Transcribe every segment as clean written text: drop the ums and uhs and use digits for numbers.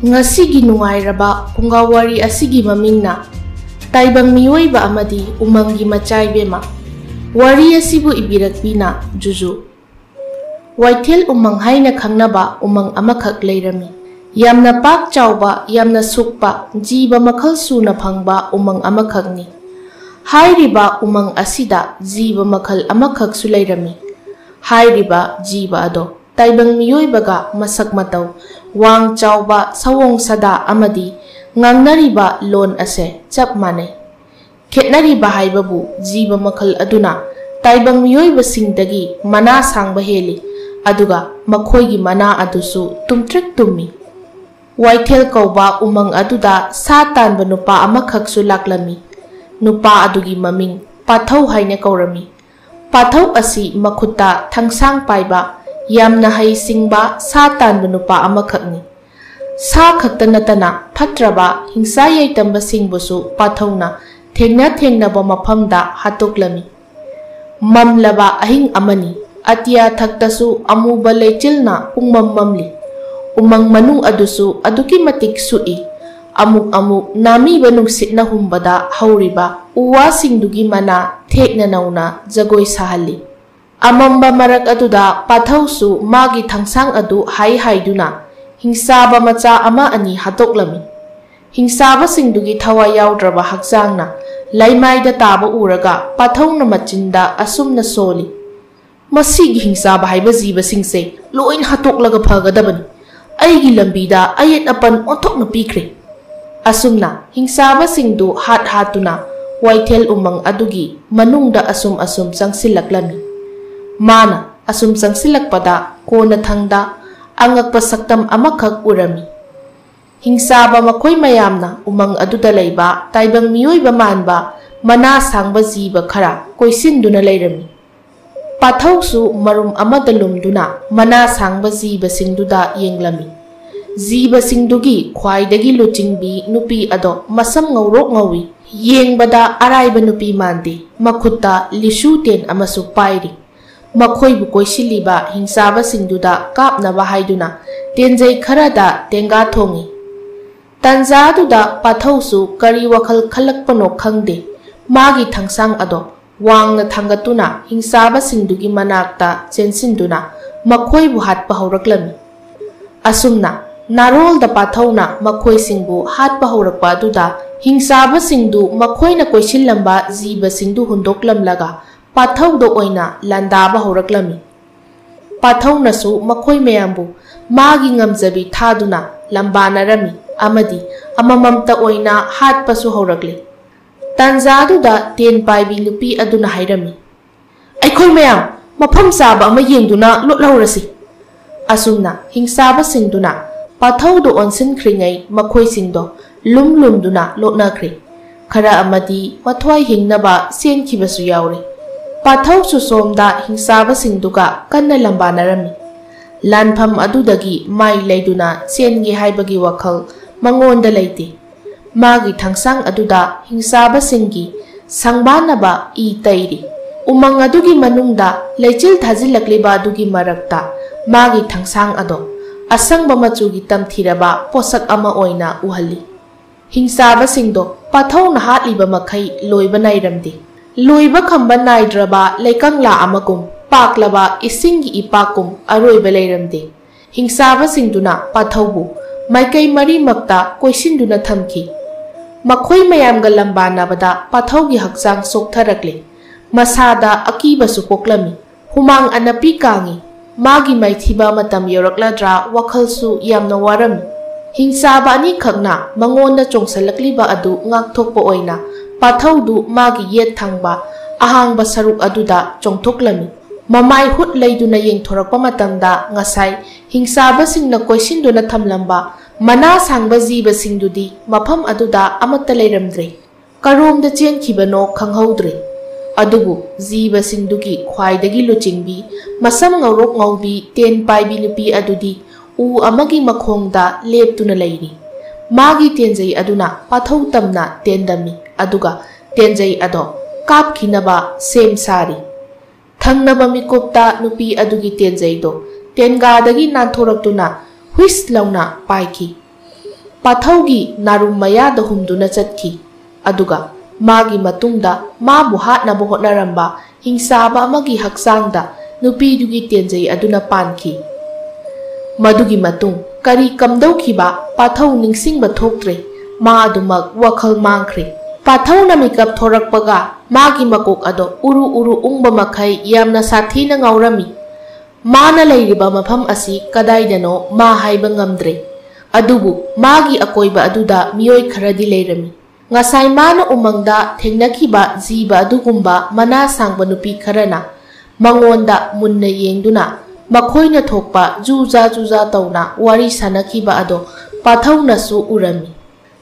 Ngasigi nungairaba pungawari asigi mamingna taibang miyoiba amadi umanggi machaibema wari asibu ibirakpina juju Waithel umang haina khangnaba umang amakhak leirami yamna pak chawba yamna sukpa jiba makhal suna phangba umang amakhakni hairiba umang asida jiba makhal amakhak su leirami hairiba jiba ado taibang miyoibaga masak mataw wang chawba sawong sada amadi ngangnariba lon ase chap mane khetnariba haibabu jiba makhal aduna taibang miyoiba singdagi mana sangba heli aduga makhoigi mana adusu tumtrek tummi Waithel kauba umang aduda sa tanba nupa amakhak su laklami nupa adugi maming pathau haina kaurami pathau asi makhuta thangsang paiba yamna hai singba sa tanba nupa amakhakni sa khakta natana phatraba hingsa yai tamba singbusu pathauna thengna ba mafamda hatoklami mamlaba ahing amani atia thaktasu amuba lechilna pungmam mamli umang manung adusu aduki matik sui amuk nami banung sitna humbada hauriba uwa singdugi mana thekna nauna jagoi sahali amamba marak aduda pathausu magi thangsang adu hai haiduna hingsaba macha ama ani hatoklami hingsaba singdugi thawa yaudraba hakjangna laimaida taba uraga pathauna machinda asumna soli masigi hingsaba haiba jiba singse loin hatoklaga phagadabani aigi lambida ayet apan onthokna pikre asumna hingsaba singdu hatuna Waithel umang adugi manungda asum sangsilaklami mana asum sangsilakpada kona thangda angakpa saktam amakhak urami hingsaba makhoi mayamna umang aduda leiba taibang miyoiba manba mana sangba jiba khara koisinduna leirami pathausu marum amada lumduna mana sangba jiba singduda yenglami jiba singdugi khwaidagi luchingbi nupi ado masam ngaurok ngawi yengbada araiba nupi mandi makhutta lisu ten amasu pairi makhoibu koisiliba hingsaba singduda kapnaba haiduna tenjai kharada tenga thongi tanjaduda pathausu kari wakhal khalakpano khangde magi thangsang ado wangna thangatuna hingsaba singdugi manakta chensinduna makhoibu hatpa hawraklami asumna narol da pathauna makhoi singbu hatpa hawrakpa aduda hingsaba singdu makhoina koisilamba jiba singdu hundoklamlaga pathaudo oina landaba hawraklami pathaunasu makhoi mayambu magi ngamjabi thaduna lambanarami amadi amamamta oina hatpasu hawrakle tanjaduda ten paibi nupi aduna hairami aikhoi mayam mafam saba ama yengduna lotlawrasi asumna hingsaba singduna pathaudo onsin khringai makhoi singdo lumduna lotnakhre khara amadi wathwai hingnaba senkibasu yaure pathausu somda hingsaba singduga kanna lambanarami lanpham adudagi mai leiduna chengi haibagi wakhal mangonda leite magi thangsang aduda hingsaba singi sangbanaba I tairi umang adugi manungda lechil thajilakliba adugi marakta magi thangsang ado asangba machugi tamthiraba posak ama oina uhali hingsaba singdo pathau na hatliba makhai loiba nairamdi loiba khamba naidraba leikangla amagum paklaba isingi ipakum aroiba leiramde hingsaba singduna pathaubu maikai mari makta koisinduna thamki makhoi mayamga lambanabada pathaugi hakjang soktharakle masada akiba supoklami humang anapi kangi magi maithiba matam yorakladra wakhalsu yamna warami hingsaba ani khakna mangonda chongsalakliba adu ngakthokpa oina pathaudu magi yet thangba ahangba saruk aduda chongthoklami mamai hut leiduna yengthorakpa matamda ngasai hingsaba singna koisinduna thamlamba mana sangba jiba singdudi mafam aduda amatta leiramdre karomda chenkibano khanghaudre adubu jiba singdugi khwaidagi luchingbi masam ngaurok ngaubi ten paibi nupi adudi u amagi makhongda leptuna leiri magi tenjai aduna pathau tamna tendami aduga tenjai ado kapkinaba sem sari thangnaba mikopta nupi adugi tenjai do tenga dagi nanthoraktuna huis launa paiki पाथौगी नारुम मयादा हुमदुना चटकी अदुगा मागी मतुंगदा माबु हाटनाबु होटनारंबा हिंसाबा अमगी हक्सांगदा नुपीदुगी तेंजई अदुना पानखी मदुगी मतुंग करी कमदौखिबा पाथौ निंगसिंगबा थोक्त्रे मा अदुमक वखल मांगख्रे पाथौ नमिकप थोरकपगा मागी मकोक अदो उरु उरु उंगबा मखै यामना साथीना ngauरमी माना लैरिबा मफम असी कदाइदनो मा हाइबा ngamdre अदुबु मागी अकोइबा अदुदा मियोय खरदी लैरमी ngasai mana umangda thengnakiba jiba adugumba mana sangba nupi kharana mangonda munna yengduna makhoina thokpa juja tauna wari sanakiba ado pathawna su urami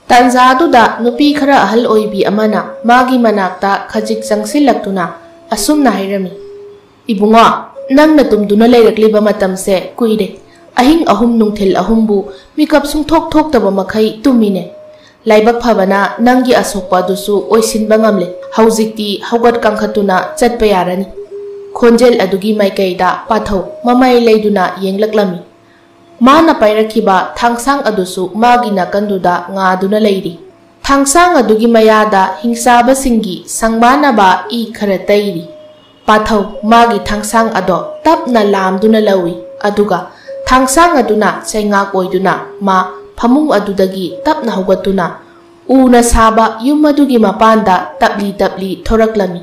tanja aduda nupi khara ahal oibi amana magi manakta khajik changsilaktuna asumna hairami ibunga nangna tumduna leirakliba matamse kuire ahing ahum nungthil ahumbu mikap sungthok thok taba makhai tumine लाइबक फबना नंगी असोकपा दुसु ओइसिनबा ngamle हौजिकती हौगत कांखतुना चटपा यारनी खोंजेल अदुगी माइकैदा पाथौ ममाई लेदुना येंगलक्लमी माना पाइरखिबा थांगसांग अदुसु मागी नाकंदुदा ngaदुना लेरी थांगसांग अदुगी मयादा हिंसाबा सिंगी संगमानाबा ई खरा तैरी पाथौ मागी थांगसांग अदो तपना लामदुना लवी अदुगा थांगसांग अदुना चैंगा कोइदुना मा फमुंग अदुदगी तपना हौगतुना उना साबा युम अदुगी मपानदा तपली थोरकलमी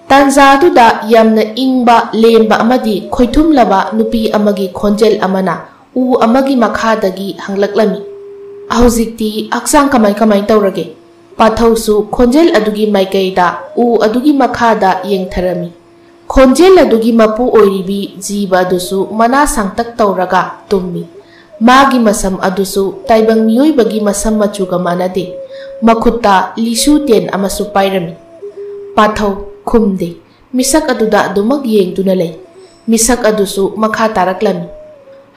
तांजा अदुदा यामना इंगबा लेमबा अमदी खोइथुमलबा नुपी अमगी खोंजेल अमना उ अमगी मखादगी हंगलक्लमी हौजिकती अक्सांग कमाई तौरगे पाथौसु खोंजेल अदुगी माइकैदा उ अदुगी मखादा येंगथरमी खोंजेल अदुगी मपु ओइरिबी जीबा अदुसु मना सांगतक तौरगा तुम्मी मागी मसम अदुसु ताइबंग मियोइबगी मसम मचुगा मानदे मखुत्ता लिसु तेन अमसु पाइरमी पाथौ खुमदे मिसक अदुदा अदुमक येंगदुना लै मिसक अदुसु मखा तारकलमी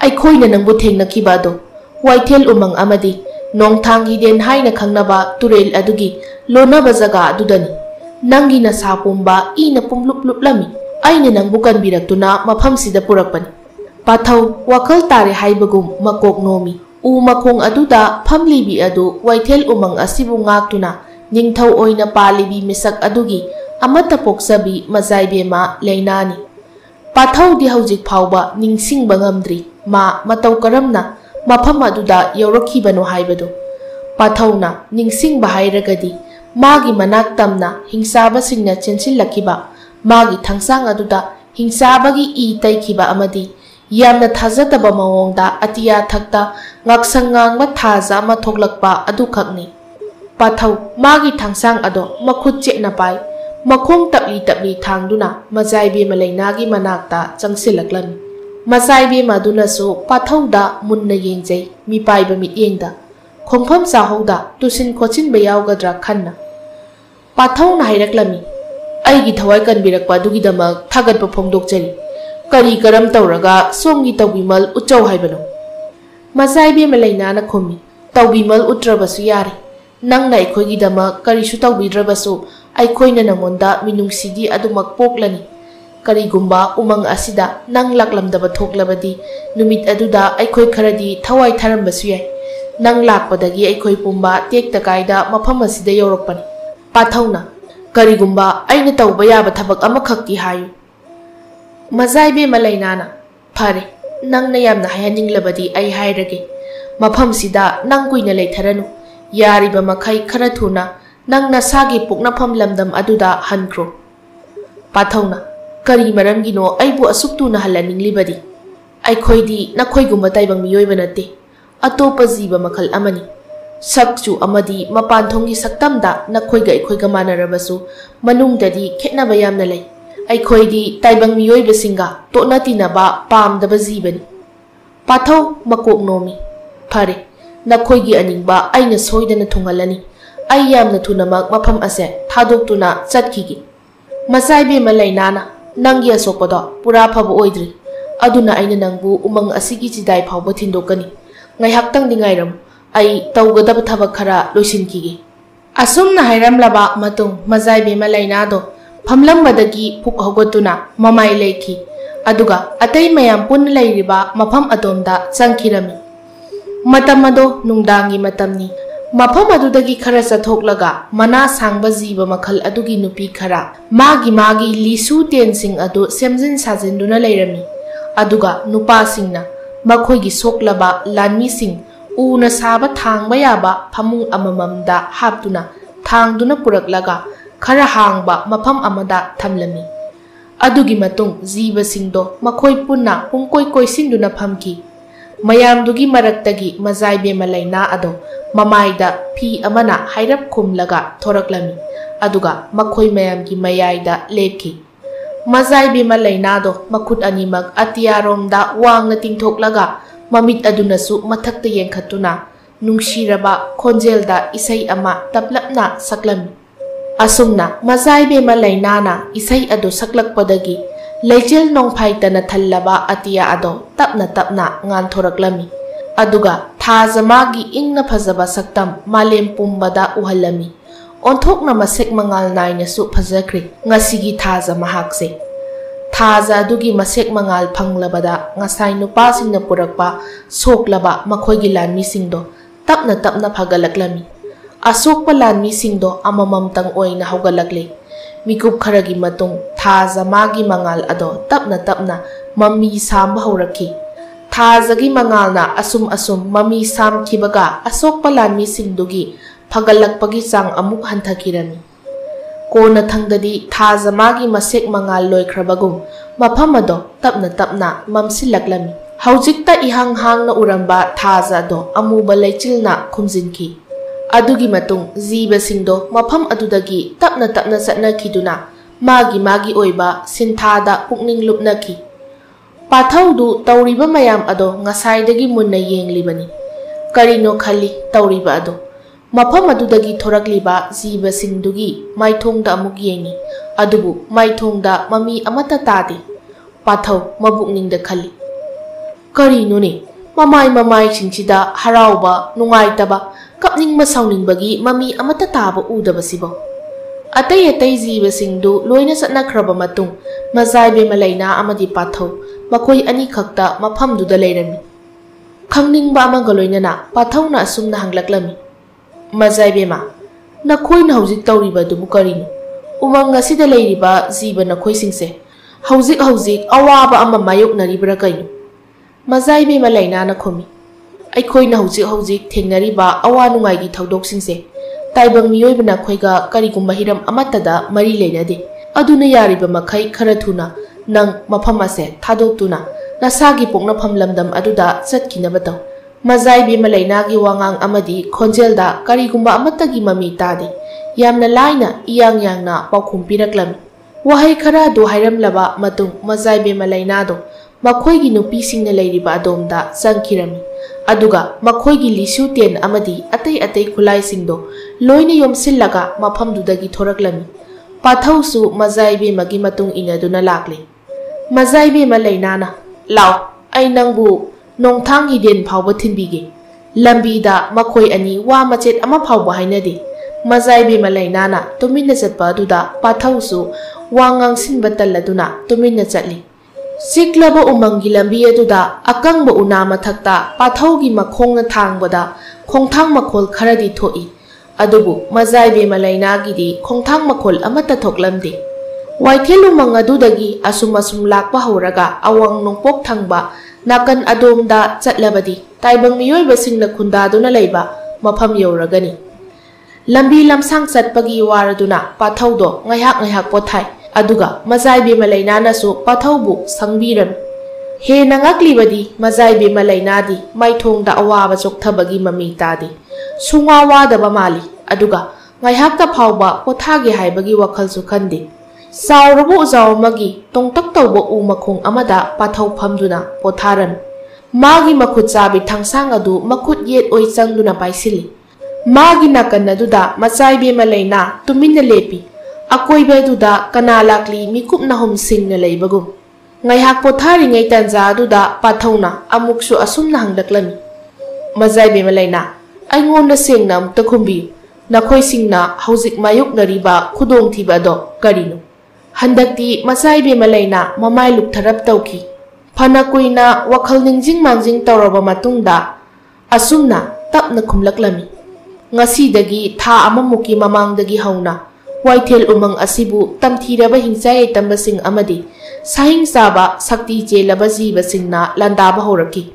अइखोइना नंगबु थेंगनखिबादो वाइथेल उमंग अमदी नोंगथांगी देन हाइना खंगनबा तुरेल अदुगी लोनबा जगा अदुदनी नंगी नसा पुंबा इना पुंगलुपलुपलमी आइना नंगबु कनबिरक्तुना मफमसिदा पुरकपनी पाथौ वखल तारे हाइबगुम मकोक नोमी उ मखोंग अदुदा फमलीबी अदु वाइथेल उमंग असिबु ngaktuna निंगथौ ओइना पालिबी मिसक अदुगी अमता पोक्सबी मजाइबेमा लेनानी पाथौ दि हौजिक फावबा निंगसिंगबा ngamdri मा मतौ करमना मफम अदुदा यौरखिबनो हाइबदो पाथौना निंगसिंगबा हाइरगदी मागी मनाक तमना हिंसाबा सिंगना चेंसिलखिबा मागी थांगसांग अदुदा हिंसाबगी ई तैखिबा अमदी यामना थाजदबा मवोंदा अतिया थक्ता ngaksangang थाजा अमा थोकलकपा अदुखकनी पाथौ मागी थांगसांग अदो मखुत चेना पाइ मखोंग तपली थांगदुना मजाइबे मलैनागी मनाकता चंगसिलक्लमी मजाइबे मदुनसु पाथौदा मुन्ना येंगजै मिपाइबा मियेंगदा खोंफम साहौदा तुसिन खोचिनबा यावगद्रा खन्ना पाथौना हाइरक्लमी अइगी थवाइ कनबिरकपा दुगिदमक थागतपा फोंदोकचरी करी करम तौरगा सोंगी तौबीमल उच्चौ हाइबनो मजाइबे मलैनाना खुमी तौबीमल उट्रबसु यारे नंगना अइखोइगिदमक करिसु तौबीद्रबसु अइखोइना नंगोंदा मिनुंगसिदी अदुमक पोक्लनी करिगुंबा उमंग असिदा नंग लाक्लमदबा थोक्लबदी नुमित अदुदा अइखोइ खरदी थवाइ थारमबसु याय नंग लाक्पदगी अइखोइ पुंबा तेक्ता कायदा मफम असिदा यौरकपनी पाथौना करिगुंबा अइना तौबा याबा थबक अमखक्ति हायु मजाइबे मलैनाना फरे नंगना यामना हायनिंगलबदी अइ हाइरगे मफमसिदा नंग कुइना लेथरनु यारिबा मखै खरा थुना नंगना सागी पुकनाफम लमदम अदुदा हनख्रो पाथौना करी मरमगिनो अइबु असुक्तुना हलनिंगलिबदी अइखोइदी नखोइगुंबा ताइबंग मियोइबा नते अतोपा जीबा मखल अमनी सक्चु अमदी मपानथोंगी सक्तमदा नखोइगा अइखोइगा मानरबसु मनुंगददी खेतनाबा यामना लै अइखोइदी ताइबंग मियोइबसिंगा तोना तिनाबा पामदबा जीबनी पाथौ मकोक नोमी फरे नखोइगी अनिंगबा अइना सोइदना थुंगलनी अइ यामना थुनमक मफम असे थादोक्तुना चटखिगी मजाइबे मलैनाना नंगी असोकपदो पुरा फबा ओइद्रि अदुना अइना नंगबु उमंग असिगी जिदाइ फावबा थिंदोकनी ngaihaktang dingairam ai tawgadaba thabak khara loisinkiगे asumna hairamlaba matung mazaibe malaina do famlambadagi phuk hogotuna mamai leikhi aduga atai mayam pun leiriba mafam adomda changkhirami Matam ado nungdangi matamni. Mafam adudagi khara chathoklaga mana sangba jiba makhal adugi nupi khara magi lisu tensing adu semjin sajinduna leirami. Aduga nupa singna makhoigi soklaba lanmi sing una saba thangba yaba phamung amamamda haptuna thangduna puraklaga khara hangba mafam amada thamlami. Adugi matung jiba singdo makhoi punna pungkoi koisinduna phamki. Mayamdugi maraktagi mazaibe malaina ado mamaida pi amana hairap khumlaga thoraklami. Aduga makhoi mayamgi mayaida lepki. Mazaibe malaina do makhut animag atiyaromda wangna tingthoklaga mamit adunasu mathakta yengkhatuna nungshiraba khonjelda isai ama taplapna saklami. Asumna mazaibe malainana isai ado saklakpadagi Lejel nong paitana thallaba atiya ado tapna ngan thoraklami. Aduga thazamagi ingna phajaba saktam malem pumbada uhalami. Onthokna masek mangal naina su phajakri ngasigi thaza mahakse. Thaza adugi masek mangal phanglabada ngasai nupa singna purakpa soklaba makhoigi lanmi singdo tapna phagalaklami. Asokpa lanmi singdo amamamtang oina haugalakle. Mikup kharagi matung thaza magi mangal ado tapna mami samba haurakhi. Thazagi mangalna asum mami sam kibaga asok palanmi singdugi phagalakpagi sang amuk hanthakirami. Kona thangdadi thaza magi masek mangal loikrabagum mafam ado tapna mamsilaklami. Haujikta ihang na uramba thaza ado amuba leichilna khumjinki. Adugi matung jiba singdo mafam adudagi tapna satnakiduna magi oiba sinthada pukning lupnaki. Pathaudu tauriba mayam ado ngasaidagi munna yenglibani. Karino khali tauriba ado. Mafam adudagi thorakliba jiba singdugi maithongda amuk yengi. Adubu maithongda mami amata tadi. Pathau mabukningda khali. Karino ni mamai singchida harauba nungaitaba kapning masauningbagi mami amata taba udabasibo. Atay jiba singdu loina satnakraba matung mazaibe malaina amadi pathau makoi ani khakta mafamduda leirami. Khangningba amaga loinana pathauna asumna hanglaklami. Mazaibe ma nakhoina haujik tauriba dubu karino umang ngasida leiriba jiba nakhoi singse haujik awaba ama mayoknaribra kaino. Mazaibe malaina na khomi Aikhoina haujik thengnariba awa nungaigi thaudoksingse taibang miyoibana khoiga karigumba hiram amatada mari leinade. Aduna yariba makhai khara thuna nang mafam ase thadoktuna nasagi pokna phamlamdam aduda chatkinaba taw. Mazaibe malainagi wangang amadi khonjelda karigumba amatagi mami tade yamna laina iyang-yangna paukhum piraklami. Wahai khara do hairamlaba matung mazaibe malainado makhoigi nupisingna leiriba adomda changkhirami. Aduga makhoigi lisu ten amadi atay khulai singdo loina yomsillaga mafamdudagi thoraklami. Pathausu mazaibe magi matung inaduna lakle. Mazaibe malainana law ai nangbu nongthang hiden phawba thinbige. Lambida makhoi ani wa machet ama phawba hainade. Mazaibe malainana tuminna chatpa aduda pathausu wangang sinba talladuna tuminna chatli. Siklaba umangi lambi aduda akangba una mathakta pathaugi makhongna thangbada khongthang makhol kharadi thoi. Adubu mazaibe malainagidi khongthang makhol amata thoklamde. Waithelu mangadudagi asum lakpa hauraga awang nongpok thangba nakan adomda chatlabadi taibang miyoiba singna khundaduna leiba mafam yoragani. Lambi lamsang chatpagi waraduna pathaudo ngayhak pothai. Aduga mazaibe malainana su pathaubu sangbiram. He nangaklibadi mazaibe malainadi maithongda awaba chokthabagi mami tadi. Sungawada mali. Aduga ngayhakta phawba pothage haibagi wakhalsu khande. Saurabu zawmagi tongtak tawba umakhong amada pathau phamduna potharan. Magi makhut chabi thangsang adu makhut yet oi changduna paisili. Magi nakan aduda mazaibe malaina tuminna lepi. Akoiba duda kana lakli mikup nahom singna leibagum. Ngayhak pothari ngay tanza duda pathauna amuksu asumna hanglaklami. Mazaibe malaina aingon na singna amukta khumbi nakhoi singna haujik mayuk nariba khudong thiba ado karino. Handakti mazaibe malaina mamai luktharap tawki. Phana kuina wakhal ningjing mangjing tawraba matungda असुमना तपना खुमलक्लमी ngasi tha amamuki mamangdagi hauna waithel umang asibu tamthiraba hingchai tambasing amadi sahing saba sakti jelaba jiba singna landaba horaki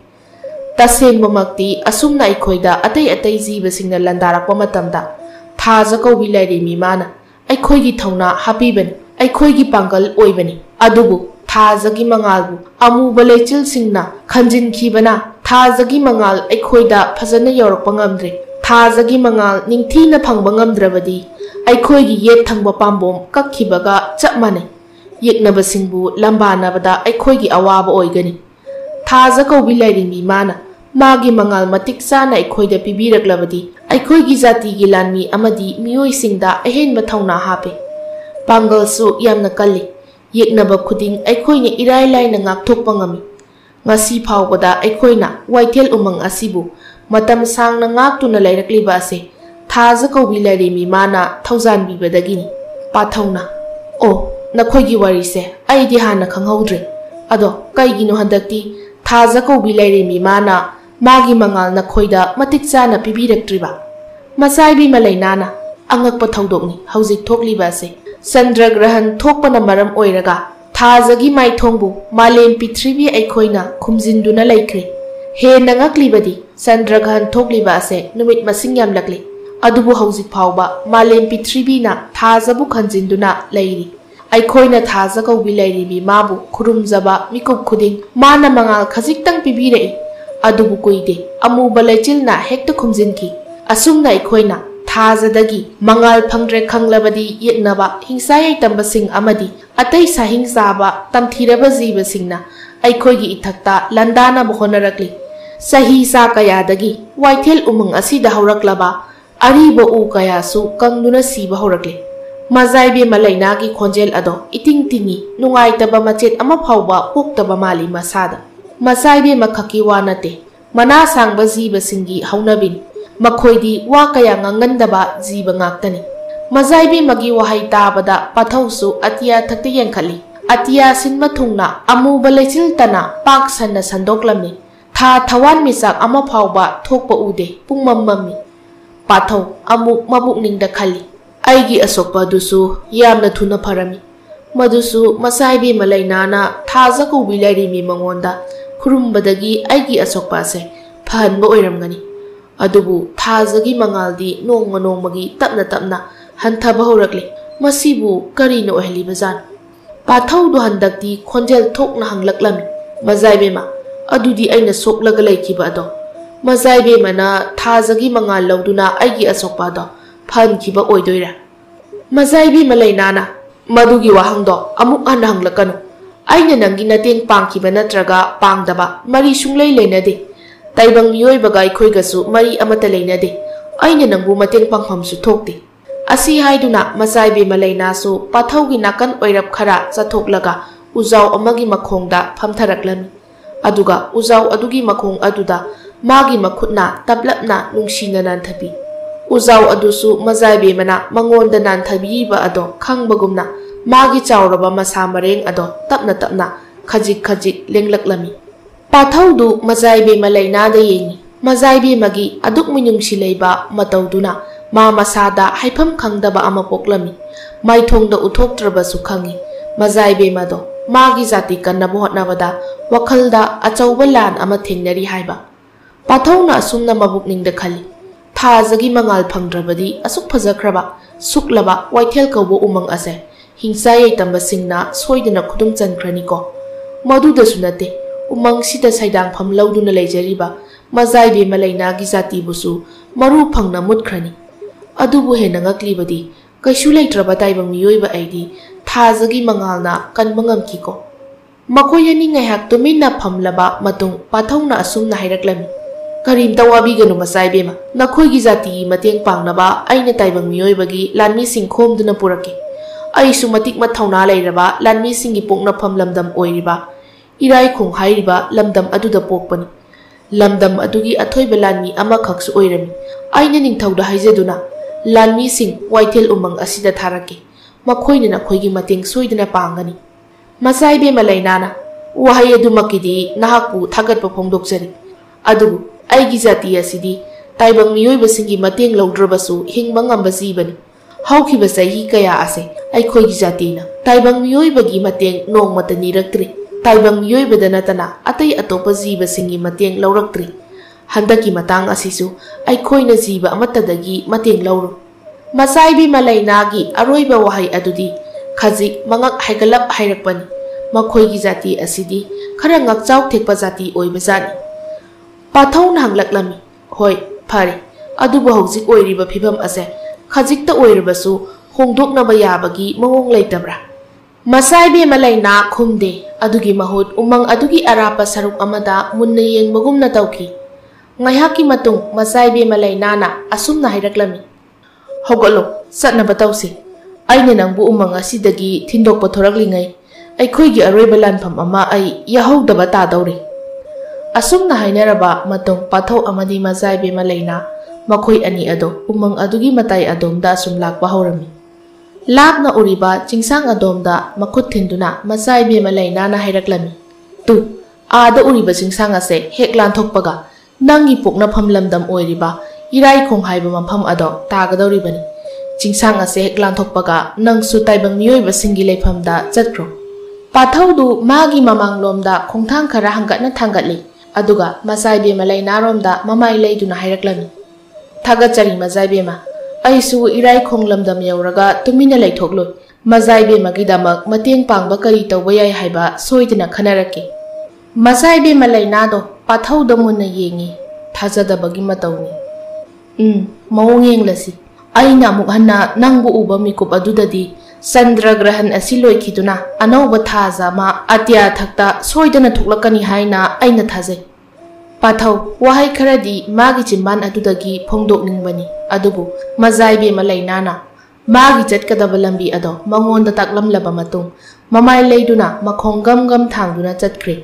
tasengba makti asumna ikhoida atai jiba singna landarakpa matamda tha jakaubi lairi mi mana aikhoigi thauna hapiban aikhoigi pangal oibani adubu tha jagi mangalbu amuba lechil singna khanjin khibana tha jagi mangal aikhoida phajana yorakpa ngamdre थाजगी मंगाल निंगथीना फंगबा ngamdrabadi aikhoigi yet thangba pambom kakhibaga chap mane yeknabasingbu lambanabada aikhoigi awaba oigani thaja kaubi lairimi mana magi mangal matik sana aikhoida pibiraklabadi aikhoigi jati gi lanmi amadi miyoi singda ahenba thauna hape pangal su yamna kalli yeknaba khuding aikhoina irai laina ngakthokpa ngami ngasi phawbada aikhoina waithel umang asibu matam sangna ngaktuna lairakliba ase thaja kaubi lairimi mana thaujan bibadagini pathawna o nakhoigi wari se aidi hana khanghaudre ado kaigino handakti thaja kaubi lairimi mana magi mangal nakhoida matik chana pibiraktriba masaibi malainana angakpa thaudokni haujik thokliba ase chandragrahan thokpana maram oiraga thajagi maithongbu malem prithribi aikhoina khumjinduna laikre he nangaklibadi chandragrahan thokliba ase numit masing yamlakli adubu haujik phawba malem prithribi na thajabu khanjinduna lairi aikhoina thaja kaubi lairibi mabu khurumjaba mikup khuding mana mangal khajiktang pibirei adubu koide amuba lechilna hekta khumjinki asumna aikhoina thajadagi mangal phangre khanglabadi yeknaba hingsayai tambasing amadi atai sahingsaba tamthiraba jiba singna aikhoigi ithakta landana bohonarakli sahi sa kayadagi waithel umang asida hauраklaba ariba u kayasu kangduna siba haurakle mazaibe malainagi khonjel ado iting tingi nungaitaba machet ama phawba poktaba mali masada masaibe makhaki wanate mana sangba jiba singi haunabin makhoidi wa kaya ngangandaba jiba ngaktani mazaibe magi wahai tabada pathausu atia thakte yengkhali atia sinma thungna amuba lechil tana pak sanna sandoklamni tha thawan misak ama phawba thokpa ude pungmammami pathau amuk mabuk ningda khali aigi asokpa dusu yamna thuna pharami madusu masaibe malainana thaja ko bilairi mi mangonda khurumbadagi aigi asokpa se phanba oiramgani adubu thajagi mangaldi nongma nongmagi tapna hanthaba horakle masibu karino ohlibajan pathau du handakti khonjel thokna hanglaklami mazaibe ma adudi aina soklaga laikiba ado mazaibe mana thajagi mangal lawduna aigi asokpa do phan kiba oidoira mazaibe malainana madugi wahangdo amuk an hanglakanu aina nangi nateng pangkiba natraga pangdaba mari sunglei leinade taibang miyoi bagai khoigasu mari amata leinade aina nangbu mateng panghamsu thokte asi haiduna mazaibe malaina su pathaugi nakan oirap khara chathoklaga uzau amagi makhongda phamtharaklami aduga uzau adugi makhong aduda magi makhutna tablapna nungsina nanthabi uzau adusu mazaibe mana mangonda nanthabi ba ado khangbagumna magi chawraba masa mareng ado tapna khajik lenglaklami pathaudu mazaibe malaina da yengi mazaibe magi aduk minungsi leiba matauduna ma masada haifam khangdaba ama poklami maithongda uthoktrabasu khangi mazaibe mado magi jati kannaba hotnabada wakhalda achauba lan ama thengnari haiba pathawna asumna mabukningda khali thajagi mangal phangdrabadi asuk phajakraba suklaba waithel kaubo umang ase hingsayai tambasingna soidana khudum chankhrani ko maduda sunate umang sida saidang pham lawduna leijariba mazaibe malaina gi jati busu maru phangna mutkrani adubu hena ngaklibadi kaishu leitraba taibang miyoiba aidi thajagi mangalna kanbangam kiko makoyani ngaihak tuminna phamlaba matung pathawna asumna hairaklami karim tawabi ganu masaibe ma nakhoigi jati mateng pangnaba aina taibang miyoibagi lanmi singkhomduna purake aisu matik mathawna leiraba lanmi singi pokna phamlamdam oiriba irai khong hairiba lamdam aduda pokpani lamdam adugi athoiba lanmi ama khaksu oirami aina ningthauda haijaduna lanmi sing waithel umang asida tharake makhoina nakhoigi mateng soidana pangani masaibe malainana wahai adumakidi nahakpu thagatpa phongdokjari adubu ꯑꯩꯒꯤ ꯖꯥꯇꯤ ꯑꯁꯤꯗꯤ ꯇꯥꯏꯕꯪ ꯃꯤꯑꯣꯏꯕꯁꯤꯡꯒꯤ ꯃꯇꯦꯡ ꯂꯧꯗ꯭ꯔꯕꯁꯨ ꯍꯤꯡꯕ ꯉꯝꯕ ꯖꯤꯕꯅꯤ꯫ ꯍꯧꯈꯤꯕ ꯆꯍꯤ ꯀꯌꯥ ꯑꯁꯦ ꯑꯩꯈꯣꯏꯒꯤ ꯖꯥꯇꯤꯅ ꯇꯥꯏꯕꯪ ꯃꯤꯑꯣꯏꯕꯒꯤ ꯃꯇꯦꯡ ꯅꯣꯡꯃꯇ ꯅꯤꯔꯛꯇ꯭ꯔꯤ꯫ ꯇꯥꯏꯕꯪ ꯃꯤꯑꯣꯏꯕꯗ ꯅꯠꯇꯅ ꯑꯇꯩ ꯑꯇꯣꯞꯄ ꯖꯤꯕꯁꯤꯡꯒꯤ ꯃꯇꯦꯡ ꯂꯧꯔꯛꯇ꯭ꯔꯤ꯫ ꯍꯟꯗꯛꯀꯤ ꯃꯇꯥꯡ ꯑꯁꯤꯁꯨ ꯑꯩꯈꯣꯏꯅ ꯖꯤꯕ ꯑꯃꯠꯇꯗꯒꯤ ꯃꯇꯦꯡ ꯂꯧꯔꯨ꯫ ꯃꯆꯥꯏꯕꯦꯝꯃ ꯂꯩꯅꯥꯒꯤ ꯑꯔꯣꯏꯕ ꯋꯥꯍꯩ ꯑꯗꯨꯗꯤ ꯈꯖꯤꯛ ꯃꯉꯛ ꯍꯥꯏꯒꯠꯂꯞ ꯍꯥꯏꯔꯛꯄꯅꯤ꯫ ꯃꯈꯣꯏꯒꯤ ꯖꯥꯇꯤ ꯑꯁꯤꯗꯤ ꯈꯔ ꯉꯛꯆꯥꯎ ꯊꯦꯛꯄ ꯖꯥꯇꯤ ꯑꯣꯏꯕꯖꯥꯠꯅꯤ꯫ ꯄꯥꯊꯧꯅ ꯍꯪꯂꯛꯂꯝꯃꯤ, ꯍꯣꯏ ꯐꯔꯦ, ꯑꯗꯨꯕꯨ ꯍꯧꯖꯤꯛ ꯑꯣꯏꯔꯤꯕ ꯐꯤꯕꯝ ꯑꯁꯦ ꯈꯖꯤꯛꯇ ꯑꯣꯏꯔꯕꯁꯨ ꯍꯣꯡꯗꯣꯛꯅꯕ ꯌꯥꯕꯒꯤ ꯃꯑꯣꯡ ꯂꯩꯇꯕ꯭ꯔꯥ? ꯃꯆꯥꯏꯕꯦꯝꯃ ꯂꯩꯅꯥ ꯈꯨꯝꯗꯦ꯫ ꯑꯗꯨꯒꯤ ꯃꯍꯨꯠ ꯎꯃꯪ ꯑꯗꯨꯒꯤ ꯑꯔꯥꯞꯄ ꯁꯔꯨꯛ ꯑꯃꯗ ꯃꯨꯟꯅ ꯌꯦꯡꯕꯒꯨꯝꯅ ꯇꯧꯈꯤ꯫ ꯉꯥꯏꯍꯥꯛꯀꯤ ꯃꯇꯨꯡ ꯃꯆꯥꯏꯕꯦꯝꯃ ꯂꯩꯅꯥꯅ ꯑꯁꯨꯝꯅ ꯍꯥꯏꯔꯛꯂꯝꯃꯤ, ꯍꯧꯒꯠꯂꯣ, ꯆꯠꯅꯕ ꯇꯧꯁꯤ꯫ ꯑꯩꯅ ꯅꯪꯕꯨ ꯎꯃꯪ ꯑꯁꯤꯗꯒꯤ ꯊꯤꯟꯗꯣꯛꯄ ꯊꯣꯔꯛꯂꯤꯉꯩ ꯑꯩꯈꯣꯏꯒꯤ ꯑꯔꯣꯏꯕ ꯂꯥꯟꯐꯝ ꯑꯃ ꯑꯩ ꯌꯥꯍꯧꯗꯕ ꯇꯥꯗꯧꯔꯤ꯫ ꯑꯁꯨꯝꯅ ꯍꯥꯏꯅꯔꯕ ꯃꯇꯨꯡ ꯄꯥꯊꯧ ꯑꯃꯗꯤ ꯃꯆꯥꯏꯕꯦꯝꯃ ꯂꯩꯅꯥ ꯃꯈꯣꯏ ꯑꯅꯤ ꯑꯗꯣ ꯎꯃꯪ ꯑꯗꯨꯒꯤ ꯃꯇꯥꯏ ꯑꯗꯣꯝꯗ ꯑꯁꯨꯝ ꯂꯥꯛꯄ ꯍꯧꯔꯝꯃꯤ꯫ ꯂꯥꯞꯅ ꯎꯔꯤꯕ ꯆꯤꯡꯁꯥꯡ ꯑꯗꯣꯝꯗ ꯃꯈꯨꯠ ꯊꯤꯟꯗꯨꯅ ꯃꯆꯥꯏꯕꯦꯝꯃ ꯂꯩꯅꯥꯅ ꯍꯥꯏꯔꯛꯂꯝꯃꯤ, ꯇꯨ, ꯑꯥꯗ ꯎꯔꯤꯕ ꯆꯤꯡꯁꯥꯡ ꯑꯁꯦ ꯍꯦꯛ ꯂꯥꯟꯊꯣꯛꯄꯒ ꯅꯪꯒꯤ ꯄꯣꯛꯅꯐꯝ ꯂꯝꯗꯝ ꯑꯣꯏꯔꯤꯕ ꯏꯔꯥꯏꯈꯣꯡ ꯍꯥꯏꯕ ꯃꯐꯝ ꯑꯗꯣ ꯇꯥꯒꯗꯧꯔꯤꯕꯅꯤ꯫ ꯆꯤꯡꯁꯥꯡ ꯑꯁꯦ ꯍꯦꯛ ꯂꯥꯟꯊꯣꯛꯄꯒ ꯅꯪꯁꯨ ꯇꯥꯏꯕꯪ ꯃꯤꯑꯣꯏꯕꯁꯤꯡꯒꯤ ꯂꯩꯐꯝꯗ ꯆꯠꯈ꯭ꯔꯣ꯫ ꯄꯥꯊꯧꯗꯨ ꯃꯥꯒꯤ ꯃꯃꯥꯡꯂꯣꯝꯗ ꯈꯣꯡꯊꯥꯡ ꯈꯔ ꯍꯪꯒꯠꯅ ꯊꯥꯡꯒꯠꯂꯤ꯫ ꯑꯗꯨꯒ ꯃꯆꯥꯏꯕꯦꯝꯃ ꯂꯩꯅꯥꯔꯣꯝꯗ ꯃꯃꯥꯏ ꯂꯩꯗꯨꯅ ꯍꯥꯏꯔꯛꯂꯝꯃꯤ, ꯊꯥꯒꯠꯆꯔꯤ ꯃꯆꯥꯏꯕꯦꯝꯃ, ꯑꯩꯁꯨ ꯏꯔꯥꯏꯈꯣꯡ ꯂꯝꯗꯝ ꯌꯧꯔꯒ ꯇꯨꯃꯤꯟꯅ ꯂꯩꯊꯣꯛꯂꯣꯏ꯫ ꯃꯆꯥꯏꯕꯦꯝꯃꯒꯤꯗꯃꯛ ꯃꯇꯦꯡ ꯄꯥꯡꯕ ꯀꯔꯤ ꯇꯧꯕ ꯌꯥꯏ ꯍꯥꯏꯕ ꯁꯣꯏꯗꯅ ꯈꯟꯅꯔꯛꯀꯦ꯫ ꯃꯆꯥꯏꯕꯦꯝꯃ ꯂꯩꯅꯥꯗꯣ ꯄꯥꯊꯧꯗ ꯃꯨꯟꯅ ꯌꯦꯡꯉꯤ꯫ ꯊꯥꯖꯗꯕꯒꯤ ꯃꯇꯧꯅꯤ꯫ ꯃꯑꯣꯡ ꯌꯦꯡꯂꯁꯤ꯫ ꯑꯩꯅ ꯑꯃꯨꯛ ꯍꯟꯅ ꯅꯪꯕꯨ ꯎꯕ ꯃꯤꯀꯨꯞ ꯑꯗꯨꯗꯗꯤ ꯆꯟꯗ꯭ꯔ ꯒ꯭ꯔꯍꯟ ꯑꯁꯤ ꯂꯣꯏꯈꯤꯗꯨꯅ ꯑꯅꯧꯕ ꯊꯥꯖ ꯑꯃ ꯑꯇꯤꯌꯥꯊꯛꯇ ꯁꯣꯏꯗꯅ ꯊꯣꯛꯂꯛꯀꯅꯤ ꯍꯥꯏꯅ ꯑꯩꯅ ꯊꯥꯖꯩ꯫ ꯄꯥꯊꯧ ꯋꯥꯍꯩ ꯈꯔꯗꯤ ꯃꯥꯒꯤ ꯆꯤꯟꯕꯥꯟ ꯑꯗꯨꯗꯒꯤ ꯐꯣꯡꯗꯣꯛꯅꯤꯡꯕꯅꯤ, ꯑꯗꯨꯕꯨ ꯃꯆꯥꯏꯕꯦꯝꯃ ꯂꯩꯅꯥꯅ ꯃꯥꯒꯤ ꯆꯠꯀꯗꯕ ꯂꯝꯕꯤ ꯑꯗꯣ ꯃꯉꯣꯟꯗ ꯇꯥꯛꯂꯝꯂꯕ ꯃꯇꯨꯡ ꯃꯃꯥꯏ ꯂꯩꯗꯨꯅ ꯃꯈꯣꯡ ꯒꯝ ꯒꯝ ꯊꯥꯡꯗꯨꯅ ꯆꯠꯈ꯭ꯔꯦ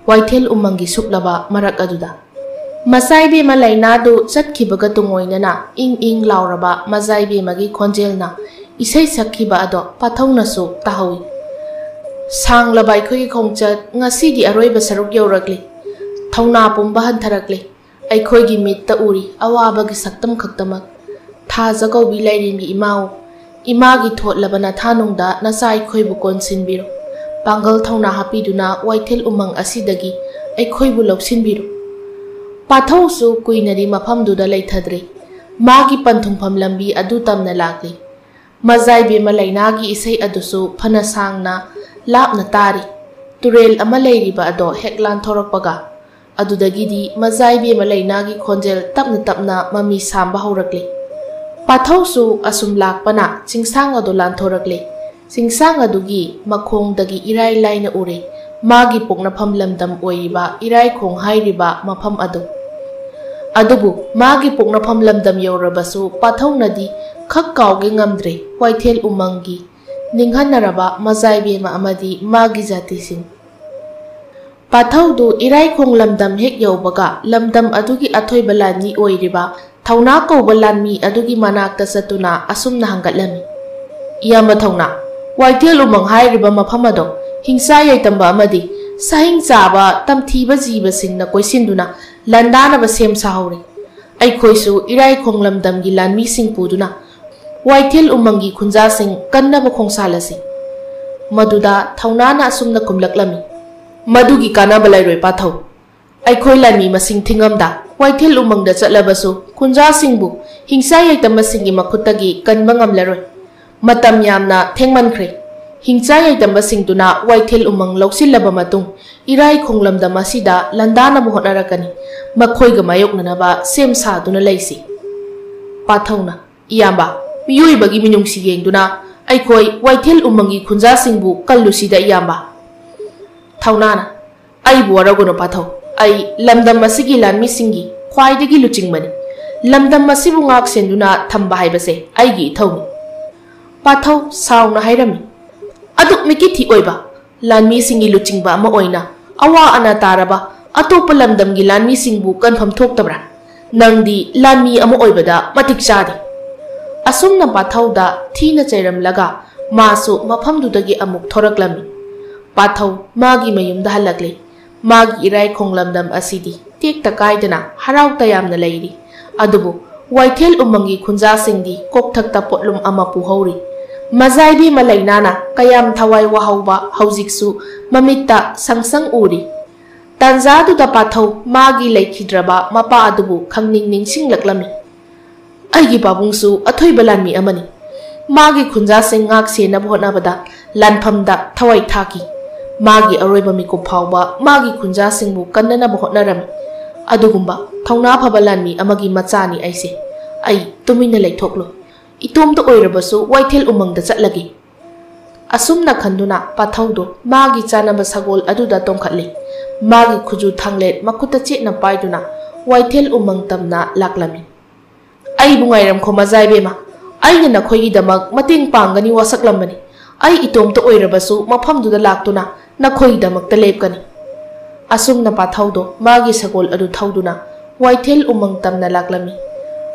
ꯋꯥꯏꯊꯦꯜ ꯎꯃꯪꯒꯤ ꯁꯨꯛꯂꯕ ꯃꯔꯛ ꯑꯗꯨꯗ꯫ ꯃꯆꯥꯏꯕꯦꯝꯃ ꯂꯩꯅꯥꯗꯨ ꯆꯠꯈꯤꯕꯒ ꯇꯨꯡꯑꯣꯏꯅꯅ ꯏꯪ ꯏꯪ ꯂꯥꯎꯔꯕ ꯃꯆꯥꯏꯕꯦꯝꯃꯒꯤ ꯈꯣꯟꯖꯦꯜꯅ ꯏꯁꯩ ꯁꯛꯈꯤꯕ ꯑꯗꯣ ꯄꯥꯊꯧꯅꯁꯨ ꯇꯥꯍꯧꯏ꯫ ꯁꯥꯡꯂꯕ ꯑꯩꯈꯣꯏꯒꯤ ꯈꯣꯡꯆꯠ ꯉꯁꯤꯗꯤ ꯑꯔꯣꯏꯕ ꯁꯔꯨꯛ ꯌꯧꯔꯛꯂꯤ꯫ ꯊꯧꯅꯥ ꯄꯨꯝꯕ ꯍꯟꯊꯔꯛꯂꯤ꯫ ꯑꯩꯈꯣꯏꯒꯤ ꯃꯤꯠꯇ ꯎꯔꯤ ꯑꯋꯥꯕꯒꯤ ꯁꯛꯇꯝ ꯈꯛꯇꯃꯛ꯫ ꯊꯥꯖ ꯀꯧꯕꯤ ꯂꯥꯏꯔꯦꯝꯕꯤ ꯏꯃꯥꯎ, ꯏꯃꯥꯒꯤ ꯊꯣꯠꯂꯕ ꯅꯊꯥꯅꯨꯡꯗ ꯅꯆꯥ ꯑꯩꯈꯣꯏꯕꯨ ꯀꯣꯟꯁꯤꯟꯕꯤꯔꯨ꯫ ꯄꯥꯡꯒꯜ ꯊꯧꯅꯥ ꯍꯥꯞꯄꯤꯗꯨꯅ ꯋꯥꯏꯊꯦꯜ ꯎꯃꯪ ꯑꯁꯤꯗꯒꯤ ꯑꯩꯈꯣꯏꯕꯨ ꯂꯧꯁꯤꯟꯕꯤꯔꯨ꯫ ꯄꯥꯊꯧꯁꯨ ꯀꯨꯏꯅꯗꯤ ꯃꯐꯝꯗꯨꯗ ꯂꯩꯊꯗ꯭ꯔꯤ꯫ ꯃꯥꯒꯤ ꯄꯟꯊꯨꯡꯐꯝ ꯂꯝꯕꯤ ꯑꯗꯨ ꯇꯝꯅ ꯂꯥꯛꯂꯤ꯫ ꯃꯆꯥꯏꯕꯦꯝꯃ ꯂꯩꯅꯥꯒꯤ ꯏꯁꯩ ꯑꯗꯨꯁꯨ ꯐꯅ ꯁꯥꯡꯅ ꯂꯥꯞꯅ ꯇꯥꯔꯤ꯫ ꯇꯨꯔꯦꯜ ꯑꯃ ꯂꯩꯔꯤꯕ ꯑꯗꯣ ꯍꯦꯛ ꯂꯥꯟꯊꯣꯔꯛꯄꯒ ꯑꯗꯨꯗꯒꯤꯗꯤ ꯃꯆꯥꯏꯕꯦꯝꯃ ꯂꯩꯅꯥꯒꯤ ꯈꯣꯟꯖꯦꯜ ꯇꯞꯅ ꯇꯞꯅ ꯃꯃꯤ ꯁꯥꯝꯕ ꯍꯧꯔꯛꯂꯤ꯫ ꯄꯥꯊꯧꯁꯨ ꯑꯁꯨꯝ ꯂꯥꯛꯄꯅ ꯆꯤꯡꯁꯥꯡ ꯑꯗꯨ ꯂꯥꯟꯊꯣꯔꯛꯂꯤ꯫ ꯆꯤꯡꯁꯥꯡ ꯑꯗꯨꯒꯤ ꯃꯈꯣꯡꯗꯒꯤ ꯏꯔꯥꯏ ꯂꯥꯏꯅ ꯎꯔꯦ ꯃꯥꯒꯤ ꯄꯣꯛꯅꯐꯝ ꯂꯝꯗꯝ ꯑꯣꯏꯔꯤꯕ ꯏꯔꯥꯏꯈꯣꯡ ꯍꯥꯏꯔꯤꯕ ꯃꯐꯝ ꯑꯗꯨ꯫ ꯑꯗꯨꯕꯨ ꯃꯥꯒꯤ ꯄꯣꯛꯅꯐꯝ ꯂꯝꯗꯝ ꯌꯧꯔꯕꯁꯨ ꯄꯥꯊꯧꯅꯗꯤ ꯈꯛ ꯀꯥꯎꯒꯦ ꯉꯝꯗ꯭ꯔꯦ ꯋꯥꯏꯊꯦꯜ ꯎꯃꯪꯒꯤ ꯅꯤꯡꯍꯟꯅꯔꯕ ꯃꯆꯥꯏꯕꯦꯝꯃ ꯑꯃꯗꯤ ꯃꯥꯒꯤ ꯖꯥꯇꯤꯁꯤꯡ꯫ ꯄꯥꯊꯧꯗꯨ ꯏꯔꯥꯏꯈꯣꯡ ꯂꯝꯗꯝ ꯍꯦꯛ ꯌꯧꯕꯒ ꯂꯝꯗꯝ ꯑꯗꯨꯒꯤ ꯑꯊꯣꯏꯕ ꯂꯥꯟꯃꯤ ꯑꯣꯏꯔꯤꯕ ꯊꯧꯅꯥ ꯀꯧꯕ ꯂꯥꯟꯃꯤ ꯑꯗꯨꯒꯤ ꯃꯅꯥꯛꯇ ꯆꯠꯇꯨꯅ ꯑꯁꯨꯝꯅ ꯍꯪꯒꯠꯂꯝꯃꯤ, ꯏꯌꯥꯝꯕ ꯊꯧꯅꯥ, ꯋꯥꯏꯊꯦꯜ ꯎꯃꯪ ꯍꯥꯏꯔꯤꯕ ꯃꯐꯝ ꯑꯗꯣ ꯍꯤꯡꯆꯥ ꯌꯥꯏꯇꯝꯕ ꯑꯃꯗꯤ ꯁꯥꯍꯤꯡ ꯆꯥꯕ ꯇꯝꯊꯤꯕ ꯖꯤꯕꯁꯤꯡꯅ ꯀꯣꯏꯁꯤꯟꯗꯨꯅ ꯂꯥꯟꯗꯥꯅꯕ ꯁꯦꯝ ꯁꯥꯍꯧꯔꯤ꯫ ꯑꯩꯈꯣꯏꯁꯨ ꯏꯔꯥꯏꯈꯣꯡ ꯂꯝꯗꯝꯒꯤ ꯂꯥꯟꯃꯤꯁꯤꯡ ꯄꯨꯗꯨꯅ ꯋꯥꯏꯊꯦꯜ ꯎꯃꯪꯒꯤ ꯈꯨꯟꯖꯥꯁꯤꯡ ꯀꯟꯅꯕ ꯈꯣꯡꯁꯥꯜꯂꯁꯤ꯫ ꯃꯗꯨꯗ ꯊꯧꯅꯥꯅ ꯑꯁꯨꯝꯅ ꯈꯨꯝꯂꯛꯂꯝꯃꯤ, ꯃꯗꯨꯒꯤ ꯀꯥꯟꯅꯕ ꯂꯩꯔꯣꯏ ꯄꯥꯊꯧ꯫ ꯑꯩꯈꯣꯏ ꯂꯥꯟꯃꯤ ꯃꯁꯤꯡ ꯊꯤꯡꯉꯝꯗ ꯋꯥꯏꯊꯦꯜ ꯎꯃꯪꯗ ꯆꯠꯂꯕꯁꯨ ꯈꯨꯟꯖꯥꯁꯤꯡꯕꯨ ꯍꯤꯡꯆꯥ ꯌꯥꯏꯇꯝꯕꯁꯤꯡꯒꯤ ꯃꯈꯨꯠꯇꯒꯤ ꯀꯟꯕ ꯉꯝꯂꯔꯣꯏ꯫ ꯃꯇꯝ ꯌꯥꯝꯅ ꯊꯦꯡꯃꯟꯈ꯭ꯔꯦ꯫ ꯍꯤꯡꯆꯥ ꯌꯥꯏꯇꯝꯕꯁꯤꯡꯗꯨꯅ ꯋꯥꯏꯊꯦꯜ ꯎꯃꯪ ꯂꯧꯁꯤꯜꯂꯕ ꯃꯇꯨꯡ ꯏꯔꯥꯏꯈꯣꯡ ꯂꯝꯗꯝ ꯑꯁꯤꯗ ꯂꯥꯟꯗꯥꯅꯕ ꯍꯣꯠꯅꯔꯛꯀꯅꯤ꯫ ꯃꯈꯣꯏꯒ ꯃꯥꯌꯣꯛꯅꯅꯕ ꯁꯦꯝ ꯁꯥꯗꯨꯅ ꯂꯩꯁꯤ꯫ ꯄꯥꯊꯧꯅ, ꯏꯌꯥꯝꯕ, ꯃꯤꯑꯣꯏꯕꯒꯤ ꯃꯤꯅꯨꯡꯁꯤ ꯌꯦꯡꯗꯨꯅ ꯑꯩꯈꯣꯏ ꯋꯥꯏꯊꯦꯜ ꯎꯃꯪꯒꯤ ꯈꯨꯟꯖꯥꯁꯤꯡꯕꯨ ꯀꯜꯂꯨꯁꯤꯗ ꯏꯌꯥꯝꯕ꯫ ꯊꯧꯅꯥꯅ, ꯑꯩꯕꯨ ꯋꯥꯔꯧꯒꯅꯨ ꯄꯥꯊꯧ, ꯑꯩ ꯂꯝꯗꯝ ꯑꯁꯤꯒꯤ ꯂꯥꯟꯃꯤꯁꯤꯡꯒꯤ ꯈ꯭ꯋꯥꯏꯗꯒꯤ ꯂꯨꯆꯤꯡꯕꯅꯤ꯫ ꯂꯝꯗꯝ ꯑꯁꯤꯕꯨ ꯉꯥꯛ ꯁꯦꯟꯗꯨꯅ ꯊꯝꯕ ꯍꯥꯏꯕꯁꯦ ꯑꯩꯒꯤ ꯏꯊꯧꯅꯤ꯫ ꯄꯥꯊꯧ ꯁꯥꯎꯅ ꯍꯥꯏꯔꯝꯃꯤ, ꯑꯗꯨꯛ ꯃꯤꯀꯤꯊꯤ ꯑꯣꯏꯕ ꯂꯥꯟꯃꯤꯁꯤꯡꯒꯤ ꯂꯨꯆꯤꯡꯕ ꯑꯃ ꯑꯣꯏꯅ ꯑꯋꯥ ꯑꯅꯥ ꯇꯥꯔꯕ ꯑꯇꯣꯞꯄ ꯂꯝꯗꯝꯒꯤ ꯂꯥꯟꯃꯤꯁꯤꯡꯕꯨ ꯀꯟꯐꯝ ꯊꯣꯛꯇꯕ꯭ꯔꯥ? ꯅꯪꯗꯤ ꯂꯥꯟꯃꯤ ꯑꯃ ꯑꯣꯏꯕꯗ ꯃꯇꯤꯛ ꯆꯥꯗꯦ꯫ ꯑꯁꯨꯝꯅ ꯄꯥꯊꯧꯗ ꯊꯤꯅ ꯆꯩꯔꯝꯂꯒ ꯃꯥꯁꯨ ꯃꯐꯝꯗꯨꯗꯒꯤ ꯑꯃꯨꯛ ꯊꯣꯔꯛꯂꯝꯃꯤ꯫ ꯄꯥꯊꯧ ꯃꯥꯒꯤ ꯃꯌꯨꯝꯗ ꯍꯜꯂꯛꯂꯤ꯫ ꯃꯥꯒꯤ ꯏꯔꯥꯏꯈꯣꯡ ꯂꯝꯗꯝ ꯑꯁꯤꯗꯤ ꯇꯦꯛꯇ ꯀꯥꯏꯗꯅ ꯍꯔꯥꯎ ꯇꯌꯥꯝꯅ ꯂꯩꯔꯤ ꯑꯗꯨꯕꯨ ꯋꯥꯏꯊꯦꯜ ꯎꯃꯪꯒꯤ ꯈꯨꯟꯖꯥꯁꯤꯡꯗꯤ ꯀꯣꯛꯊꯛꯇ ꯄꯣꯠꯂꯨꯝ ꯑꯃ ꯄꯨꯍꯧꯔꯤ ꯃꯖꯥꯏꯕꯦꯝꯃ ꯂꯩꯅꯥꯅ ꯀꯌꯥꯝ ꯊꯋꯥꯏ ꯋꯥꯍꯧꯕ ꯍꯧꯖꯤꯛꯁꯨ ꯃꯃꯤꯠꯇ ꯁꯪꯁꯪ ꯎꯔꯤ ꯇꯥꯟꯖꯥꯗꯨꯗ ꯄꯥꯊꯧ ꯃꯥꯒꯤ ꯂꯩꯈꯤꯗ꯭ꯔꯕ ꯃꯄꯥ ꯑꯗꯨꯕꯨ ꯈꯪꯅꯤꯡ ꯅꯤꯡꯁꯤꯡꯂꯛꯂꯝꯃꯤ ꯑꯩꯒꯤ ꯄꯥꯕꯨꯡꯁꯨ ꯑꯊꯣꯏꯕ ꯂꯥꯟꯃꯤ ꯑꯃꯅꯤ ꯃꯥꯒꯤ ꯈꯨꯟꯖꯥꯁꯤꯡ ꯉꯥꯛ ꯁꯦꯟꯅꯕ ꯍꯣꯠꯅꯕꯗ ꯂꯥꯟꯐꯝꯗ ꯊꯋꯥꯏ ꯊꯥꯈꯤ ꯃꯥꯒꯤ ꯑꯔꯣꯏꯕ ꯃꯤꯀꯨꯞ ꯐꯥꯎꯕ ꯃꯥꯒꯤ ꯈꯨꯟꯖꯥꯁꯤꯡꯕꯨ ꯀꯟꯅꯅꯕ ꯍꯣꯠꯅꯔꯝꯃꯤ ꯑꯗꯨꯒꯨꯝꯕ ꯊꯧꯅꯥ ꯐꯕ ꯂꯥꯟꯃꯤ ꯑꯃꯒꯤ ꯃꯆꯥꯅꯤ ꯑꯩꯁꯦ ꯑꯩ ꯇꯨꯃꯤꯟꯅ ꯂꯩꯊꯣꯛꯂꯣꯏ ꯏꯇꯣꯝꯇ ꯑꯣꯏꯔꯕꯁꯨ ꯋꯥꯏꯊꯦꯜ ꯎꯃꯪꯗ ꯆꯠꯂꯒꯦ ꯑꯁꯨꯝꯅ ꯈꯟꯗꯨꯅ ꯄꯥꯊꯧꯗꯣ ꯃꯥꯒꯤ ꯆꯥꯅꯕ ꯁꯒꯣꯜ ꯑꯗꯨꯗ ꯇꯣꯡꯈꯠꯂꯤ ꯃꯥꯒꯤ ꯈꯨꯖꯨ ꯊꯥꯡꯂꯦꯠ ꯃꯈꯨꯠꯇ ꯆꯦꯠꯅ ꯄꯥꯏꯗꯨꯅ ꯋꯥꯏꯊꯦꯜ ꯎꯃꯪ ꯇꯝꯅ ꯂꯥꯛꯂꯝꯃꯤ ꯑꯩꯕꯨ ꯉꯥꯏꯔꯝꯈꯣ ꯃꯖꯥꯏꯕꯦꯝꯃ ꯑꯩꯅ ꯅꯈꯣꯏꯒꯤꯗꯃꯛ ꯃꯇꯦꯡ ꯄꯥꯡꯒꯅꯤ ꯋꯥꯁꯛꯂꯝꯕꯅꯤ ꯑꯩ ꯏꯇꯣꯝꯇ ꯑꯣꯏꯔꯕꯁꯨ ꯃꯐꯝꯗꯨꯗ ꯂꯥꯛꯇꯨꯅ ꯅꯈꯣꯏꯒꯤꯗꯃꯛꯇ ꯂꯦꯞꯀꯅꯤ ꯑꯁꯨꯝꯅ ꯄꯥꯊꯧꯗꯣ ꯃꯥꯒꯤ ꯁꯒꯣꯜ ꯑꯗꯨ ꯊꯧꯗꯨꯅ ꯋꯥꯏꯊꯦꯜ ꯎꯃꯪ ꯇꯝꯅ ꯂꯥꯛꯂꯝꯃꯤ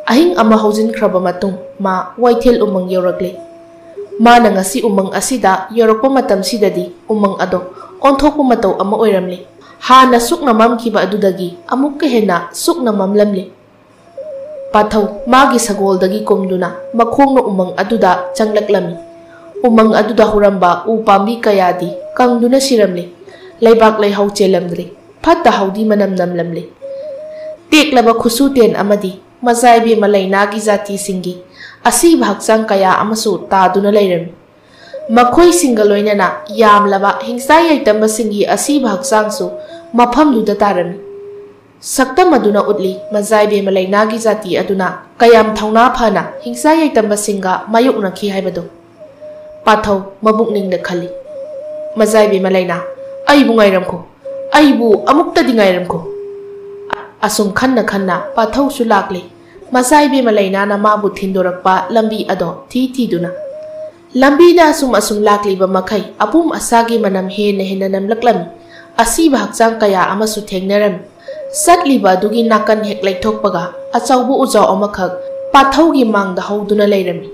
ꯑꯍꯤꯡ ꯑꯃ ꯍꯧꯖꯤꯟꯈ꯭ꯔꯕ ꯃꯇꯨꯡ ꯃꯥ ꯋꯥꯏꯊꯦꯜ ꯎꯃꯪ ꯌꯧꯔꯛꯂꯦ ꯃꯥꯅ ꯉꯁꯤ ꯎꯃꯪ ꯑꯁꯤꯗ ꯌꯧꯔꯛꯄ ꯃꯇꯝꯁꯤꯗꯗꯤ ꯎꯃꯪ ꯑꯗꯣ ꯑꯣꯟꯊꯣꯛꯄ ꯃꯇꯧ ꯑꯃ ꯑꯣꯏꯔꯝꯂꯦ ꯍꯥꯟꯅ ꯁꯨꯛꯅ ꯃꯝꯈꯤꯕ ꯑꯗꯨꯗꯒꯤ ꯑꯃꯨꯛꯀ ꯍꯦꯟꯅ ꯁꯨꯛꯅ ꯃꯝꯂꯝꯂꯦ ꯄꯥꯊꯧ ꯃꯥꯒꯤ ꯁꯒꯣꯜꯗꯒꯤ ꯀꯨꯝꯗꯨꯅ ꯃꯈꯣꯡꯅ ꯎꯃꯪ ꯑꯗꯨꯗ ꯆꯪꯂꯛꯂꯝꯃꯤ ꯎꯃꯪ ꯑꯗꯨꯗ ꯍꯧꯔꯝꯕ ꯎ ꯄꯥꯝꯕꯤ ꯀꯌꯥꯗꯤ ꯀꯪꯗꯨꯅ ꯁꯤꯔꯝꯂꯦ ꯂꯩꯕꯥꯛ ꯂꯩꯍꯥꯎ ꯆꯦꯜꯂꯝꯗ꯭ꯔꯦ ꯐꯠꯇ ꯍꯥꯎꯗꯤ ꯃꯅꯝ ꯅꯝꯂꯝꯂꯦ ꯇꯦꯛꯂꯕ ꯈꯨꯠꯁꯨꯇꯦꯟ ꯑꯃꯗꯤ ꯃꯖꯥꯏꯕꯦꯝꯃ ꯂꯩꯅꯥꯒꯤ ꯖꯥꯇꯤꯁꯤꯡꯒꯤ ꯑꯁꯤꯕ ꯍꯛꯆꯥꯡ ꯀꯌꯥ ꯑꯃꯁꯨ ꯇꯥꯗꯨꯅ ꯂꯩꯔꯝꯃꯤ ꯃꯈꯣꯏꯁꯤꯡꯒ ꯂꯣꯏꯅꯅ ꯌꯥꯝꯂꯕ ꯍꯤꯡꯁꯥ ꯌꯥꯏꯇꯝꯕꯁꯤꯡꯒꯤ ꯑꯁꯤꯕ ꯍꯛꯆꯥꯡꯁꯨ ꯃꯐꯝꯗꯨꯗ ꯇꯥꯔꯝꯃꯤ ꯁꯛꯇꯝ ꯑꯗꯨꯅ ꯎꯠꯂꯤ ꯃꯖꯥꯏꯕꯦꯝꯃ ꯂꯩꯅꯥꯒꯤ ꯖꯥꯇꯤ ꯑꯗꯨꯅ ꯀꯌꯥꯝ ꯊꯧꯅꯥ ꯐꯅ ꯍꯤꯡꯁꯥ ꯌꯥꯏꯇꯝꯕꯁꯤꯡꯒ ꯃꯥꯌꯣꯛꯅꯈꯤ ꯍꯥꯏꯕꯗꯣ ꯄꯥꯊꯧ ꯃꯕꯨꯛꯅꯤꯡꯗ ꯈꯜꯂꯤ ꯃꯖꯥꯏꯕꯦꯝꯃ ꯂꯩꯅꯥ ꯑꯩꯕꯨ ꯉꯥꯏꯔꯝꯈꯣ ꯑꯩꯕꯨ ꯑꯃꯨꯛꯇꯗꯤ ꯉꯥꯏꯔꯝꯈꯣ ꯑꯁꯨꯝ ꯈꯟꯅ ꯈꯟꯅ ꯄꯥꯊꯧꯁꯨ ꯂꯥꯛꯂꯦ ꯃꯖꯥꯏꯕꯦꯝꯃ ꯂꯩꯅꯥꯅ ꯃꯥꯕꯨ ꯊꯤꯟꯗꯣꯔꯛꯄ ꯂꯝꯕꯤ ꯑꯗꯣ ꯊꯤꯗꯨꯅ ꯂꯝꯕꯤꯗ ꯑꯁꯨꯝ ꯂꯥꯛꯂꯤꯕ ꯃꯈꯩ ꯑꯄꯨꯝ ꯑꯁꯥꯒꯤ ꯃꯅꯝ ꯍꯦꯟꯅ ꯅꯝꯂꯛꯂꯝꯃꯤ ꯑꯁꯤꯕ ꯍꯛꯆꯥꯡ ꯀꯌꯥ ꯑꯃꯁꯨ ꯊꯦꯡꯅꯔꯝꯃꯤ ꯆꯠꯂꯤꯕ ꯑꯗꯨꯒꯤ ꯅꯥꯀꯟ ꯍꯦꯛ ꯂꯩꯊꯣꯛꯄꯒ ꯑꯆꯧꯕ ꯎꯖꯥꯎ ꯑꯃꯈꯛ ꯄꯥꯊꯧꯒꯤ ꯃꯥꯡꯗ ꯍꯧꯗꯨꯅ ꯂꯩꯔꯝꯃꯤ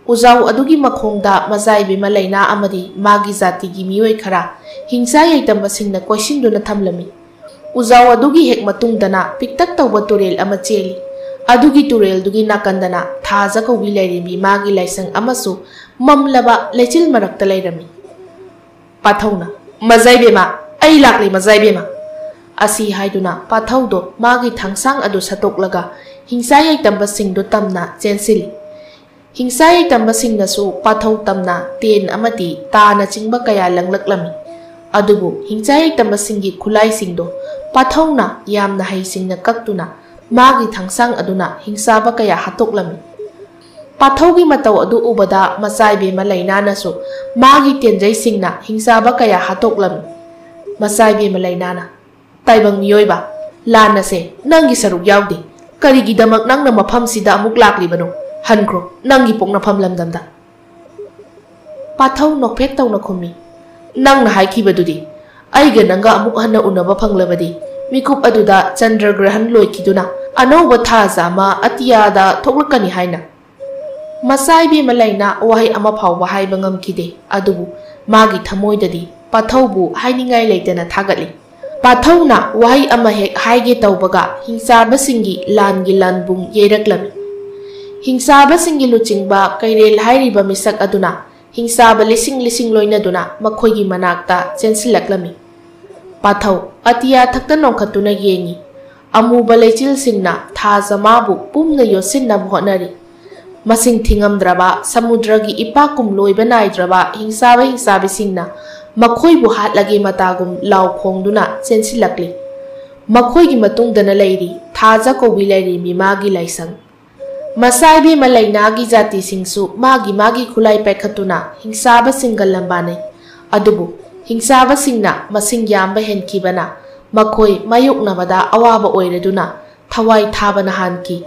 ꯎꯖꯥꯎ ꯑꯗꯨꯒꯤ ꯃꯈꯣꯡꯗ ꯃꯖꯥꯏꯕꯦꯝꯃ ꯂꯩꯅꯥ ꯑꯃꯗꯤ ꯃꯥꯒꯤ ꯖꯥꯇꯤꯒꯤ ꯃꯤꯑꯣꯏ ꯈꯔ ꯍꯤꯡꯁꯥ ꯌꯥꯏꯇꯝꯕꯁꯤꯡꯅ ꯀꯣꯏꯁꯤꯟꯗꯨꯅ ꯊꯝꯂꯝꯃꯤ ꯎꯖꯥꯎ ꯑꯗꯨꯒꯤ ꯍꯦꯛ ꯃꯇꯨꯡꯗꯅ ꯄꯤꯛꯇꯛ ꯇꯧꯕ ꯇꯨꯔꯦꯜ ꯑꯃ ꯆꯦꯜꯂꯤ ꯑꯗꯨꯒꯤ ꯇꯨꯔꯦꯜꯗꯨꯒꯤ ꯅꯥꯀꯟꯗꯅ ꯊꯥꯖ ꯀꯧꯕꯤ ꯂꯩꯔꯦꯝꯕꯤ ꯃꯥꯒꯤ ꯂꯥꯏꯁꯪ ꯑꯃꯁꯨ ꯃꯝꯂꯕ ꯂꯩꯆꯤꯜ ꯃꯔꯛꯇ ꯂꯩꯔꯝꯃꯤ ꯄꯥꯊꯧꯅ ꯃꯖꯥꯏꯕꯦꯝꯃ ꯑꯩ ꯂꯥꯛꯂꯤ ꯃꯖꯥꯏꯕꯦꯝꯃ ꯑꯁꯤ ꯍꯥꯏꯗꯨꯅ ꯄꯥꯊꯧꯗꯣ ꯃꯥꯒꯤ ꯊꯥꯡꯁꯥꯡ ꯑꯗꯨ ꯁꯠꯇꯣꯛꯂꯒ ꯍꯤꯡꯁꯥ ꯌꯥꯏꯇꯝꯕꯁꯤꯡꯗꯨ ꯇꯝꯅ ꯆꯦꯟꯁꯤꯜꯂꯤ ꯍꯤꯡꯁꯥ ꯌꯥꯏꯇꯝꯕꯁꯤꯡꯅꯁꯨ ꯄꯥꯊꯧ ꯇꯝꯅ ꯇꯦꯟ ꯑꯃꯗꯤ ꯇꯥꯅꯆꯤꯡꯕ ꯀꯌꯥ ꯂꯪꯂꯛꯂꯝꯃꯤ ꯑꯗꯨꯕꯨ ꯍꯤꯡꯁꯥ ꯌꯥꯏꯇꯝꯕꯁꯤꯡꯒꯤ ꯈꯨꯠꯂꯥꯏꯁꯤꯡꯗꯣ ꯄꯥꯊꯧꯅ ꯌꯥꯝꯅ ꯍꯩꯁꯤꯡꯅ ꯀꯛꯇꯨꯅ ꯃꯥꯒꯤ ꯊꯥꯡꯁꯥꯡ ꯑꯗꯨꯅ ꯍꯤꯡꯁꯥꯕ ꯀꯌꯥ ꯍꯥꯠꯇꯣꯛꯂꯝꯃꯤ ꯄꯥꯊꯧꯒꯤ ꯃꯇꯧ ꯑꯗꯨ ꯎꯕꯗ ꯃꯖꯥꯏꯕꯦꯝꯃ ꯂꯩꯅꯥꯅꯁꯨ ꯃꯥꯒꯤ ꯇꯦꯟꯖꯩꯁꯤꯡꯅ ꯍꯤꯡꯁꯥꯕ ꯀꯌా ꯍꯥꯠꯇꯣꯛꯂꯝꯃꯤ ꯃꯖꯥꯏꯕꯦꯝꯃ ꯂꯩꯅꯥꯅ ꯇꯥꯏꯕꯪ ꯃꯤꯑꯣꯏꯕ ꯂꯥꯟ ꯑꯁꯦ ꯅꯪꯒꯤ ꯁꯔꯨꯛ ꯌꯥꯎꯗꯦ ꯀꯔꯤꯒꯤꯗꯃꯛ ꯅꯪꯅ ꯃꯐꯝꯁꯤꯗ ꯑꯃꯨꯛ ꯂꯥꯛꯂꯤꯕꯅꯣ ꯍꯟꯈ꯭ꯔꯣ ꯅꯪꯒꯤ ꯄꯣꯛꯅꯐꯝ ꯂꯝꯗꯝꯗ ꯄꯥꯊꯧ ꯅꯣꯛꯐꯦꯠ ꯇꯧꯅ ꯈꯨꯝꯃꯤ ꯅꯪꯅ ꯍꯥꯏꯈꯤꯕꯗꯨꯗꯤ ꯑꯩꯒ ꯅꯪꯒ ꯑꯃꯨꯛ ꯍꯟꯅ ꯎꯅꯕ ꯐꯪꯂꯕꯗꯤ ꯃꯤꯀꯨꯞ ꯑꯗꯨꯗ ꯆꯟꯗ꯭ꯔꯒ꯭ꯔꯍꯟ ꯂꯣꯏꯈꯤꯗꯨꯅ ꯑꯅꯧꯕ ꯊꯥꯖ ꯑꯃ ꯑꯇꯤꯌꯥꯗ ꯊꯣꯛꯂꯛꯀꯅꯤ ꯍꯥꯏꯅ ꯃꯖꯥꯏꯕꯦꯝꯃ ꯂꯩꯅꯥ ꯋꯥꯍꯩ ꯑꯃ ꯐꯥꯎꯕ ꯍꯥꯏꯕ ꯉꯝꯈꯤꯗꯦ ꯑꯗꯨꯕꯨ ꯃꯥꯒꯤ ꯊꯃꯣꯏꯗꯗꯤ ꯄꯥꯊꯧꯕꯨ ꯍꯥꯏꯅꯤꯡꯉꯥꯏ ꯂꯩꯇꯅ ꯊꯥꯒꯠꯂꯤ ꯄꯥꯊꯧꯅ ꯋꯥꯍꯩ ꯑꯃ ꯍꯦꯛ ꯍꯥꯏꯒꯦ ꯇꯧꯕꯒ ꯍꯤꯡꯁꯥꯕꯁꯤꯡꯒꯤ ꯂꯥꯟꯒꯤ ꯂꯥꯟꯕꯨꯡ ꯌꯩꯔꯛꯂꯝꯃꯤ ꯍꯤꯡꯁꯥꯕꯁꯤꯡꯒꯤ ꯂꯨꯆꯤꯡꯕ ꯀꯩꯔꯦꯜ ꯍꯥꯏꯔꯤꯕ ꯃꯤꯁꯛ ꯑꯗꯨꯅ ꯍꯤꯡꯁꯥꯕ ꯂꯤꯁꯤꯡ ꯂꯣꯏꯅꯗꯨꯅ ꯃꯈꯣꯏꯒꯤ ꯃꯅꯥꯛꯇ ꯆꯦꯟꯁꯤꯜꯂꯛꯂꯝꯃꯤ ꯄꯥꯊꯧ ꯑꯇꯤꯌꯥ ꯊꯛꯇ ꯅꯣꯡꯈꯠꯇꯨꯅ ꯌꯦꯡꯉꯤ ꯑꯃꯨꯕ ꯂꯩꯆꯤꯜꯁꯤꯡꯅ ꯊꯥꯖ ꯃꯥꯕꯨ ꯄꯨꯝꯅ ꯌꯣꯠꯁꯤꯟꯅꯕ ꯍꯣꯠꯅꯔꯤ ꯃꯁꯤꯡ ꯊꯤꯉꯝꯗ꯭ꯔꯕ ꯁꯃꯨꯗ꯭ꯔꯒꯤ ꯏꯄꯥꯛꯀꯨꯝ ꯂꯣꯏꯕ ꯅꯥꯏꯗ꯭ꯔꯕ ꯍꯤꯡꯁꯥꯕꯤꯁꯤꯡꯅ ꯃꯈꯣꯏꯕꯨ ꯍꯥꯠꯂꯒꯦ ꯃꯇꯥꯒꯨꯝ ꯂꯥꯎ ꯈꯣꯡꯗꯨꯅ ꯆꯦꯟꯁꯤꯜꯂꯛꯂꯤ ꯃꯈꯣꯏꯒꯤ ꯃꯇꯨꯡꯗꯅ ꯂꯩꯔꯤ ꯊꯥꯖ ꯀꯧꯕꯤ ꯂꯩꯔꯦꯝꯕꯤ ꯃꯥꯒꯤ ꯂꯥꯏꯁꯪ ꯃꯖꯥꯏꯕꯦꯝꯃ ꯂꯩꯅꯥꯒꯤ ꯖꯥꯇꯤꯁꯤꯡꯁꯨ ꯃꯥꯒꯤ ꯈꯨꯠꯂꯥꯏ ꯄꯥꯏꯈꯠꯇꯨꯅ ꯍꯤꯡꯁꯥꯕꯁꯤꯡꯒ ꯂꯝꯕꯥꯅꯩ ꯑꯗꯨꯕꯨ ꯍꯤꯡꯁꯥꯕꯁꯤꯡꯅ ꯃꯁꯤꯡ ꯌꯥꯝꯕ ꯍꯦꯟꯈꯤꯕꯅ ꯃꯈꯣꯏ ꯃꯥꯌꯣꯛꯅꯕꯗ ꯑꯋꯥꯕ ꯑꯣꯏꯔꯗꯨꯅ ꯊꯋꯥꯏ ꯊꯥꯕꯅ ꯍꯥꯟꯈꯤ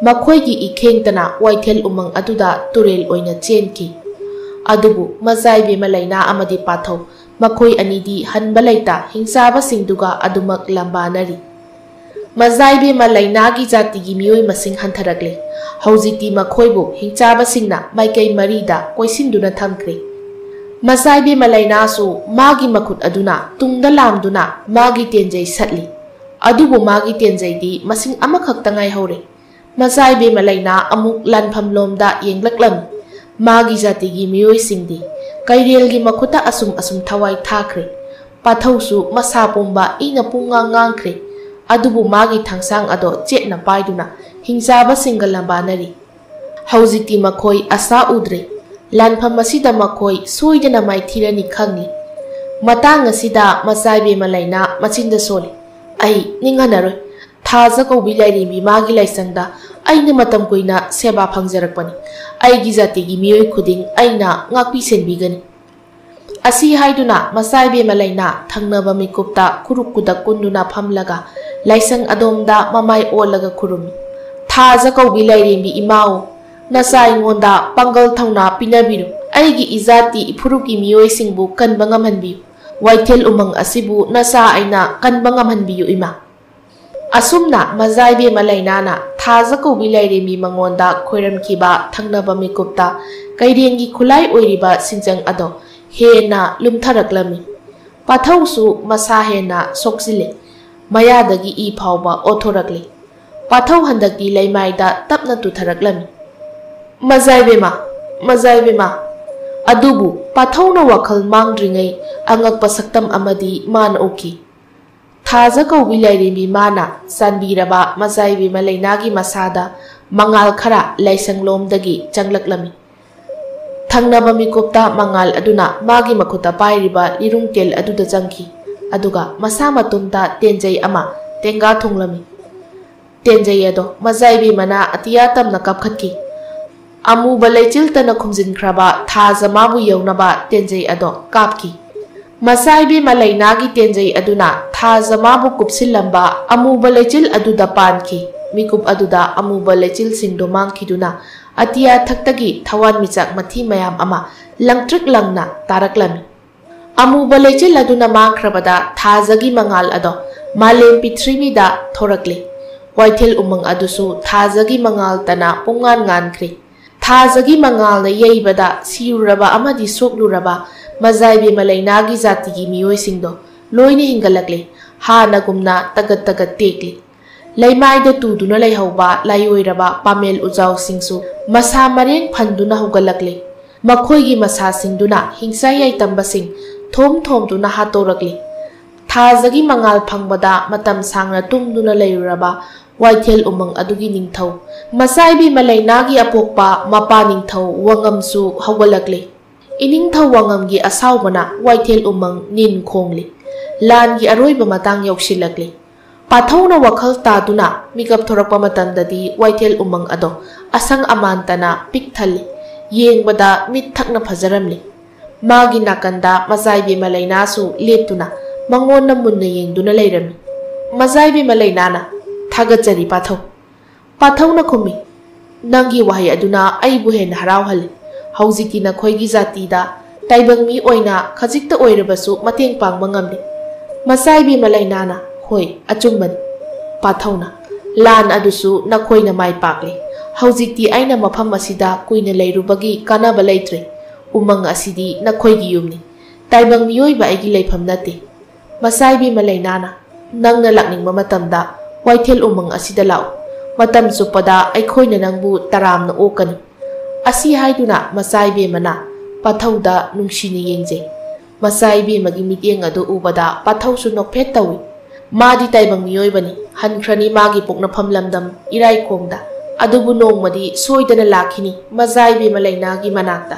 ꯃꯈꯣꯏꯒꯤ ꯏꯈꯦꯡꯇꯅ ꯋꯥꯏꯊꯦꯜ ꯎꯃꯪ ꯑꯗꯨꯗ ꯇꯨꯔꯦꯜ ꯑꯣꯏꯅ ꯆꯦꯟꯈꯤ ꯑꯗꯨꯕꯨ ꯃꯖꯥꯏꯕꯦꯝꯃ ꯂꯩꯅꯥ ꯑꯃꯗꯤ ꯄꯥꯊꯧ ꯃꯈꯣꯏ ꯑꯅꯤꯗꯤ ꯍꯟꯕ ꯂꯩꯇ ꯍꯤꯡꯁꯥꯕꯁꯤꯡꯗꯨꯒ ꯑꯗꯨꯃꯛ ꯂꯝꯕꯥꯅꯔꯤ ꯃꯖꯥꯏꯕꯦꯝꯃ ꯂꯩꯅꯥꯒꯤ ꯖꯥꯇꯤꯒꯤ ꯃꯤꯑꯣꯏ ꯃꯁꯤꯡ ꯍꯟꯊꯔꯛꯂꯦ ꯍꯧꯖꯤꯛꯇꯤ ꯃꯈꯣꯏꯕꯨ ꯍꯤꯡꯆꯥꯕꯁꯤꯡꯅ ꯃꯥꯏꯀꯩ ꯃꯔꯤꯗ ꯀꯣꯏꯁꯤꯟꯗꯨꯅ ꯊꯝꯈ꯭ꯔꯦ ꯃꯖꯥꯏꯕꯦꯝꯃ ꯂꯩꯅꯥꯁꯨ ꯃꯥꯒꯤ ꯃꯈꯨꯠ ꯑꯗꯨꯅ ꯇꯨꯡꯗ ꯂꯥꯝꯗꯨꯅ ꯃꯥꯒꯤ ꯇꯦꯟꯖꯩ ꯁꯠꯂꯤ अदुबु मागी तेंजैदी मसिंग अमखक्ता ngaihore मचाई बेमा लैना अमुक लानफम लोमदा येंगलक्लम मागी जातिगी मियोई सिंगदी कैरेलगी मखुता असुम असुम थवाई थाख्रे पाथौसु मसा पोंबा इना पुंगा ngankhre अदुबु मागी थांसांग अदो चेटना पाइदुना हिंसाबा सिंगल लंबानरी हौजिकती मखोई आशा उद्रे लानफम असिदा मखोई सोइदना माइथिरनी खंगली मतांग असिदा मचाई बेमा लैना मचिंदा सोले आई निंगनरोय थाजा कौबी लाइरेंबी मागी लाइसंगदा आइना मतम कुइना सेवा फंगजरकपनी आइगी जातिगी मियोई खुदिंग आइना ngakpi senbigani asi haiduna masai bema laina thangnaba mikupta kuruk kudak kunduna phamlaga laisang adomda mamai olaga khurumi थाजा कौबी लाइरेंबी इमाओ नसाई ngonda pangal thongna pinabiru aigi izati ifuruki miyoy singbu kanba ngamhanbiyu waithel umang asibu nasa aina kanba ngamhanbiyu ima असुमना मजाई बेमा लैनाना थाजा कौबी लाइरेंबी मंगोंदा खोइरमखिबा थंगनबा मिकुप्ता कैरेंगी खुलाई ओइरिबा सिंजंग अदो हेना लुमथरक्लमी पाथौसु मसा हेना सोक्सिले मयादगी ई फावबा ओथोरक्ले पाथौ हंदकी लैमाइदा तपना तुथरक्लमी मजाई बेमा अदुबु पाथौना वखल मांगद्रिङै अंगकपा सक्तम अमदी मान ओकी थाजा कौबी लाइरेंबी माना सानबीरबा मचाई बेमा लैनागी मसादा मंगाल खरा लाइसंगलोमदगी चंगलक्लमी थंगनबा मिकुप्ता मंगाल अदुना मागी मखुता पाइरिबा लिरुंगतेल अदुदा चंखी अदुगा मसा मतुमता तेंजै अमा तेंगा थुंगलमी तेंजै अदो मचाई बेमाना अतिया तमना कपखतकी अमुबा लैचिलतना खुमजिनख्रबा थाजा माबु यौनबा तेंजै अदो कापकी मचाई बेमा लैनागी तेंजै अदुना थाजा माबु कुपसिलंबा अमुबा लैचिल अदुदा पानखी मिकुप अदुदा अमुबा लैचिल सिंदो मांगखिदुना अतिया थक्तगी थवान मिचाक मथी मयाम अमा लंगट्रिक लंगना तारकलमी अमुबा लैचिल अदुना मांगख्रबदा थाजागी मंगाल अदो मालेम पृथ्वीदा थोरकले वाइथेल उमंग अदुसु थाजागी मंगाल तना पुंगान ngankhre थाजागी मंगाल न येइबदा सिरुरबा अमदी सोकलुरबा मचाई बेमा लैनागी जातिगी मियोई सिंगदो लोइने हिंगलक्ले हानागुमना तगत तगत टेकले लैमाइदा तुदुना लैहौबा लाइओइरबा पामेल उजाउ सिंगसु मसा मरेंग फंदुना हुगलक्ले मखोइगी मसा सिंगदुना हिंसा याइतंबा सिंग थोम थोमदुना हातोरक्ले थाजागी मंगाल फंगबदा मतम सांगना तुंगदुना लैरुरबा वाइथेल उमंग अदुगी निंगथौ मचाई बेमा लैनागी अपोकपा मपा निंगथौ वंगमसु हौगलक्ले इनिंगथौ वंगमगी असावबना वाइथेल उमंग निन खोंगले लानगी अरोइबा मतंग यौसिलक्ले पाथौना वखल तादुना मिकप थोरकपा मतंददी वाइथेल उमंग अदो असंग अमानतना पिकथले येंगबदा मिट थकना फजरमले मागी नाकंदा मचाई बेमा लैनासु लेपतुना मंगोनना मुन्ना येंगदुना लैरमी मचाई बेमा लैनाना थागचरी पाथौना खुमी नंगी वाहै अदुना अइबु हेन हरावहले हौजिकी नखोइगी जातिदा ताइबंगमी ओइना खजिकता ओइरबसु मतेंग पांगबा ngamle मचाई बेमा लैनाना होय अचुंबन पाथौना लान अदुसु नखोइना माइ पाकले हौजिकती आइना मफम असिदा कुइना लैरुबगी कानाबा लैत्रे उमंग असिदी नखोइगी युमनी ताइबंग मियोइबा आइगी लैफम नते मचाई बेमा लैनाना नंगना लाकनिंगबा मतमदा वाइथेल उमंग असिदा लाउ मतम चुपदा अखोइना नंगबु तरामना ओकनी असी हाइदुना मचाई बेमाना पाथौदा नुंसिना येंगजे मचाई बेमागी मित्येंग अदु उबदा पाथौसु नोकफेट तौई मादी ताइबंग मियोइबनी हनख्रनी मागी पोकनफम लमदम इराइखोंगदा अदुबु नोंगमदी सोइदना लाखिनी मचाई बेमा लैनागी मनाक्ता